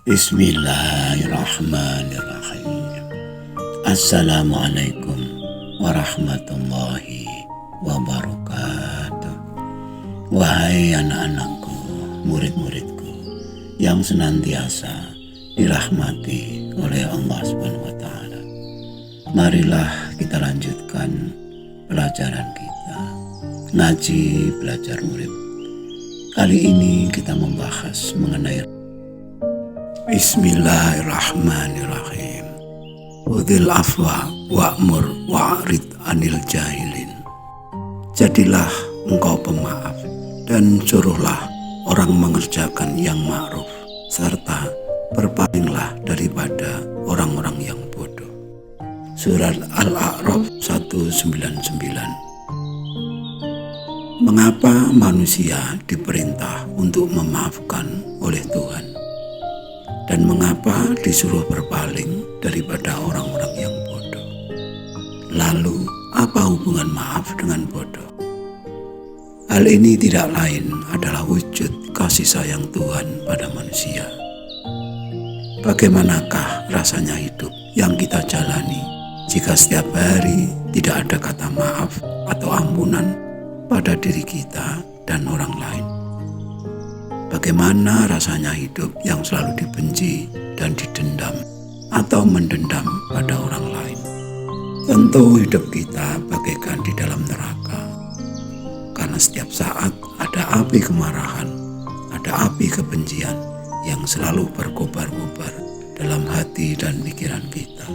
Bismillahirrahmanirrahim. Assalamualaikum warahmatullahi wabarakatuh. Wahai anak-anakku, murid-muridku yang senantiasa dirahmati oleh Allah SWT. Marilah kita lanjutkan pelajaran kita, ngaji belajar murid. Kali ini kita membahas mengenai Bismillahirrahmanirrahim. Khudhil afwa wa'mur wa'rid anil jahilin. Jadilah engkau pemaaf dan suruhlah orang mengerjakan yang ma'ruf, serta berpalinglah daripada orang-orang yang bodoh. Surat Al-A'raf 199. Mengapa manusia diperintah untuk memaafkan oleh Tuhan? Dan mengapa disuruh berpaling daripada orang-orang yang bodoh? Lalu, apa hubungan maaf dengan bodoh? Hal ini tidak lain adalah wujud kasih sayang Tuhan pada manusia. Bagaimanakah rasanya hidup yang kita jalani jika setiap hari tidak ada kata maaf atau ampunan pada diri kita dan orang lain? Bagaimana rasanya hidup yang selalu dibenci dan didendam atau mendendam pada orang lain? Tentu hidup kita bagaikan di dalam neraka. Karena setiap saat ada api kemarahan, ada api kebencian yang selalu berkobar-kobar dalam hati dan pikiran kita.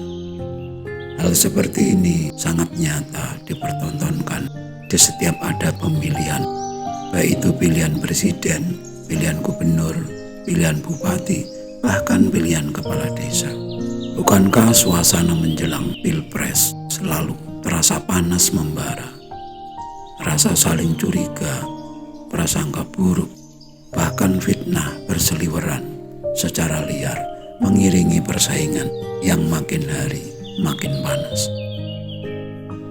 Hal seperti ini sangat nyata dipertontonkan di setiap ada pemilihan, baik itu pilihan presiden, pilihan gubernur, pilihan bupati, bahkan pilihan kepala desa. Bukankah suasana menjelang pilpres selalu terasa panas membara? Rasa saling curiga, prasangka buruk, bahkan fitnah berseliweran secara liar mengiringi persaingan yang makin hari makin panas.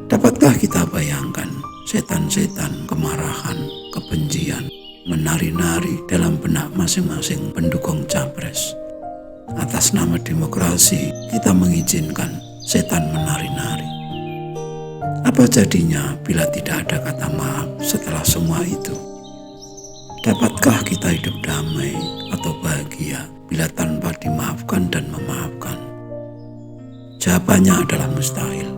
Dapatkah kita bayangkan setan-setan kemarahan, kebencian menari-nari dalam benak masing-masing pendukung capres? Atas nama demokrasi, kita mengizinkan setan menari-nari. Apa jadinya bila tidak ada kata maaf setelah semua itu? Dapatkah kita hidup damai atau bahagia bila tanpa dimaafkan dan memaafkan? Jawabannya adalah mustahil.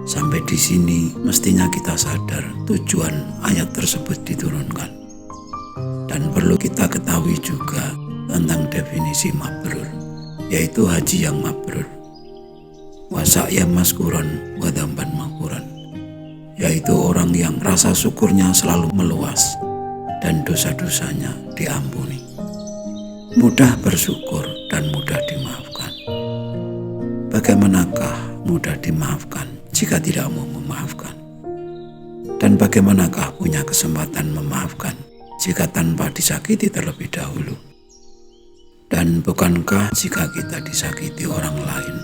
Sampai di sini mestinya kita sadar tujuan ayat tersebut diturunkan. Dan perlu kita ketahui juga tentang definisi mabrur, yaitu haji yang mabrur. Wasa'ya maskuron wadamban makuran, yaitu orang yang rasa syukurnya selalu meluas dan dosa-dosanya diampuni. Mudah bersyukur dan mudah dimaafkan. Bagaimanakah mudah dimaafkan jika tidak mau memaafkan? Dan bagaimanakah punya kesempatan memaafkan jika tanpa disakiti terlebih dahulu? Dan bukankah jika kita disakiti orang lain,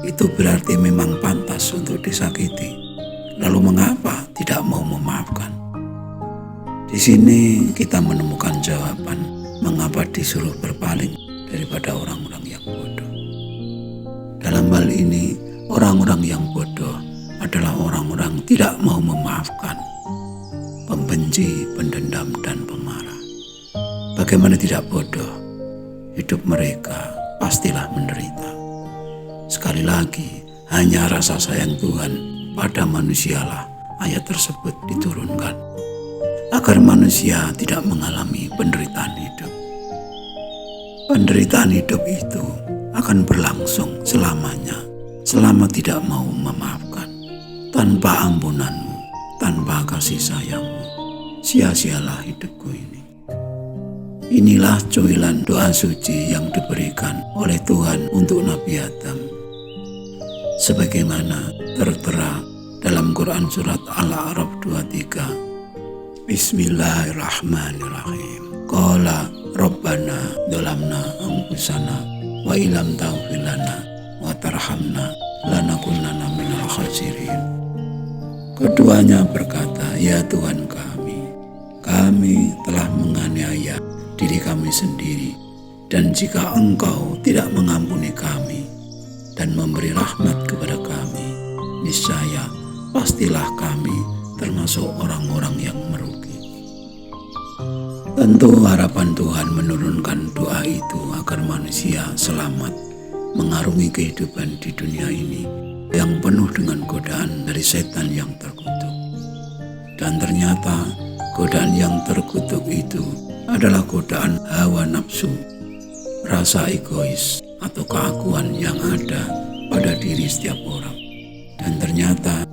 itu berarti memang pantas untuk disakiti? Lalu mengapa tidak mau memaafkan? Di sini kita menemukan jawaban mengapa disuruh berpaling daripada orang-orang yang bodoh. Dalam hal ini, orang-orang yang bodoh adalah orang-orang tidak mau memaafkan, pembenci, pendendam, dan pemarah. Bagaimana tidak bodoh? Hidup mereka pastilah menderita. Sekali lagi, hanya rasa sayang Tuhan pada manusialah ayat tersebut diturunkan, agar manusia tidak mengalami penderitaan hidup. Penderitaan hidup itu akan berlangsung selamanya, selama tidak mau memaafkan. Tanpa ampunanmu, tanpa kasih sayangmu, sia-sialah hidupku ini. Inilah cuilan doa suci yang diberikan oleh Tuhan untuk Nabi Adam, sebagaimana tertera dalam Quran surat Al-A'raf 23. Bismillahirrahmanirrahim. Qala Rabbana dzalamna anfusana wa illam taghfir lana wa tarhamna lanakunanna minal khasirin. Keduanya berkata, ya Tuhan kami telah menganiaya diri kami sendiri Dan jika Engkau tidak mengampuni kami dan memberi rahmat kepada kami, niscaya pastilah kami termasuk orang-orang yang merugi. Tentu harapan Tuhan menurunkan doa itu agar manusia selamat mengarungi kehidupan di dunia ini yang penuh dengan godaan dari setan yang terkutuk. Dan ternyata godaan yang terkutuk itu adalah godaan hawa nafsu, rasa egois atau keakuan yang ada pada diri setiap orang. Dan ternyata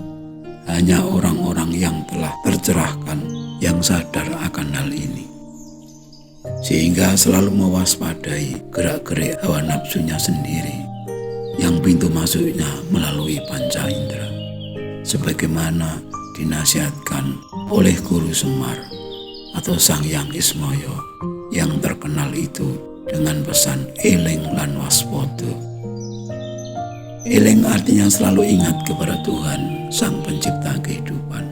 hanya orang-orang yang telah tercerahkan yang sadar akan hal ini, sehingga selalu mewaspadai gerak-gerik hawa nafsunya sendiri yang pintu masuknya melalui panca indera, sebagaimana dinasihatkan oleh Guru Semar atau Sang Hyang Ismaya yang terkenal itu dengan pesan eling lan waspada. Eling artinya selalu ingat kepada Tuhan, Sang Pencipta kehidupan.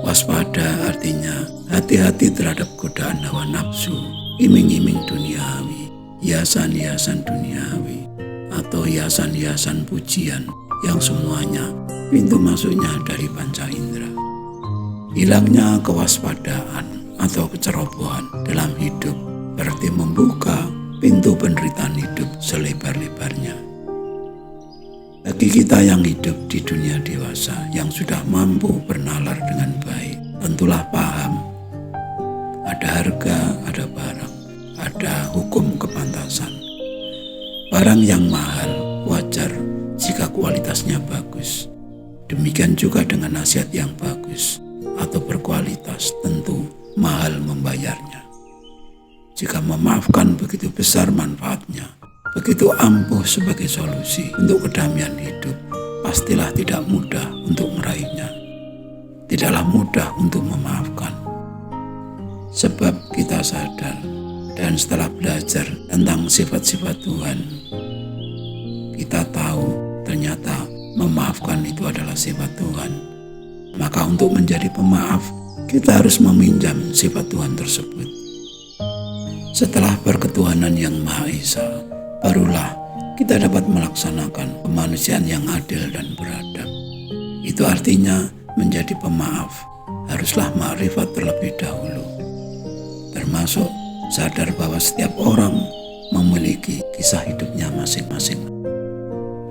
Waspada artinya hati-hati terhadap godaan hawa nafsu, iming-iming duniawi, hiasan-hiasan duniawi, atau hiasan-hiasan pujian yang semuanya pintu masuknya dari panca indera. Hilangnya kewaspadaan atau kecerobohan dalam hidup berarti membuka pintu penderitaan hidup selebar-lebarnya. Bagi kita yang hidup di dunia dewasa yang sudah mampu bernalar dengan baik, tentulah paham ada harga, ada barang, ada hukum kepantasan. Barang yang mahal wajar jika kualitasnya bagus. Demikian juga dengan nasihat yang bagus atau berkualitas, tentu mahal membayarnya. Jika memaafkan begitu besar manfaatnya, begitu ampuh sebagai solusi untuk kedamaian hidup, pastilah tidak mudah untuk meraihnya. Tidaklah mudah untuk memaafkan. Sebab kita sadar dan setelah belajar tentang sifat-sifat Tuhan, kita tahu ternyata memaafkan itu adalah sifat Tuhan. Maka untuk menjadi pemaaf, kita harus meminjam sifat Tuhan tersebut. Setelah berketuhanan yang Maha Esa, barulah kita dapat melaksanakan kemanusiaan yang adil dan beradab. Itu artinya menjadi pemaaf haruslah makrifat terlebih dahulu, termasuk sadar bahwa setiap orang memiliki kisah hidupnya masing-masing,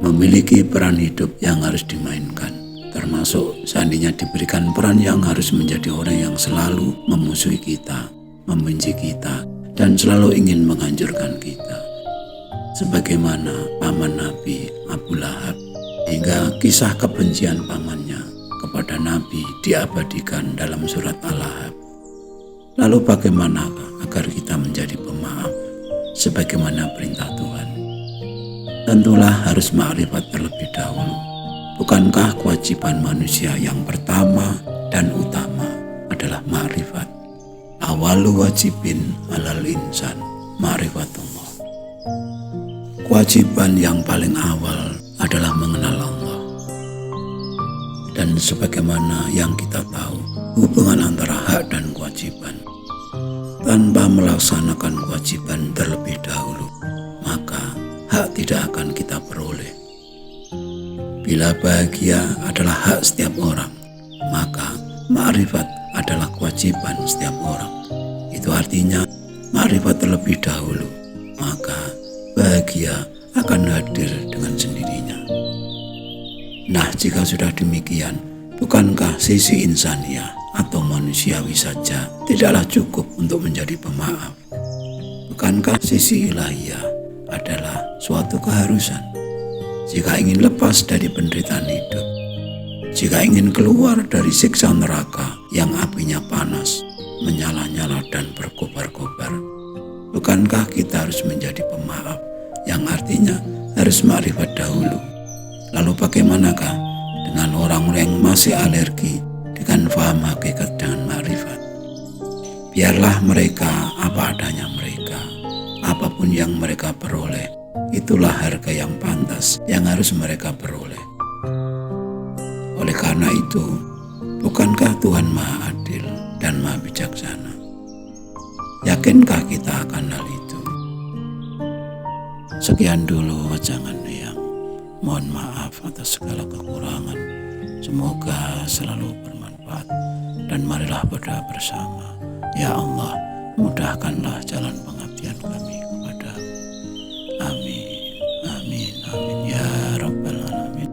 memiliki peran hidup yang harus dimainkan, termasuk seandainya diberikan peran yang harus menjadi orang yang selalu memusuhi kita, membenci kita, dan selalu ingin menghancurkan kita. Sebagaimana paman Nabi Abu Lahab, hingga kisah kebencian pamannya kepada Nabi diabadikan dalam surat Al-Lahab. Lalu bagaimanakah agar kita menjadi pemaaf sebagaimana perintah Tuhan? Tentulah harus makrifat terlebih dahulu. Bukankah kewajiban manusia yang pertama dan utama adalah makrifat? Awalu wajibin alal insan ma'rifatullah. Kewajiban yang paling awal adalah mengenal Allah. Dan sebagaimana yang kita tahu, hubungan antara hak dan kewajiban. Tanpa melaksanakan kewajiban terlebih dahulu, maka hak tidak akan kita peroleh. Bila bahagia adalah hak setiap orang, maka makrifat adalah kewajiban setiap orang. Itu artinya makrifat terlebih dahulu, maka bahagia akan hadir dengan sendirinya. Nah, jika sudah demikian, bukankah sisi insaniah atau manusiawi saja tidaklah cukup untuk menjadi pemaaf? Bukankah sisi ilahiyah adalah suatu keharusan? Jika ingin lepas dari penderitaan hidup, jika ingin keluar dari siksa neraka yang apinya panas, menyala-nyala dan berkobar-kobar, bukankah kita harus menjadi pemaaf, yang artinya harus makrifat dahulu? Lalu bagaimanakah dengan orang-orang yang masih alergi dengan faham hakikat dengan makrifat? Biarlah mereka apa adanya mereka, apapun yang mereka peroleh, itulah harga yang pantas yang harus mereka peroleh. Oleh karena itu, bukankah Tuhan Maha Adil dan Maha Bijaksana? Yakinkah kita akan hal itu? Sekian dulu wajangan yang mohon maaf atas segala kekurangan. Semoga selalu bermanfaat dan marilah berdoa bersama. Ya Allah, mudahkanlah jalan pengabdian kami kepadamu. Amin, amin, amin ya rabbal alamin.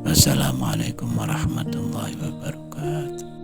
Wassalamualaikum warahmatullahi wabarakatuh.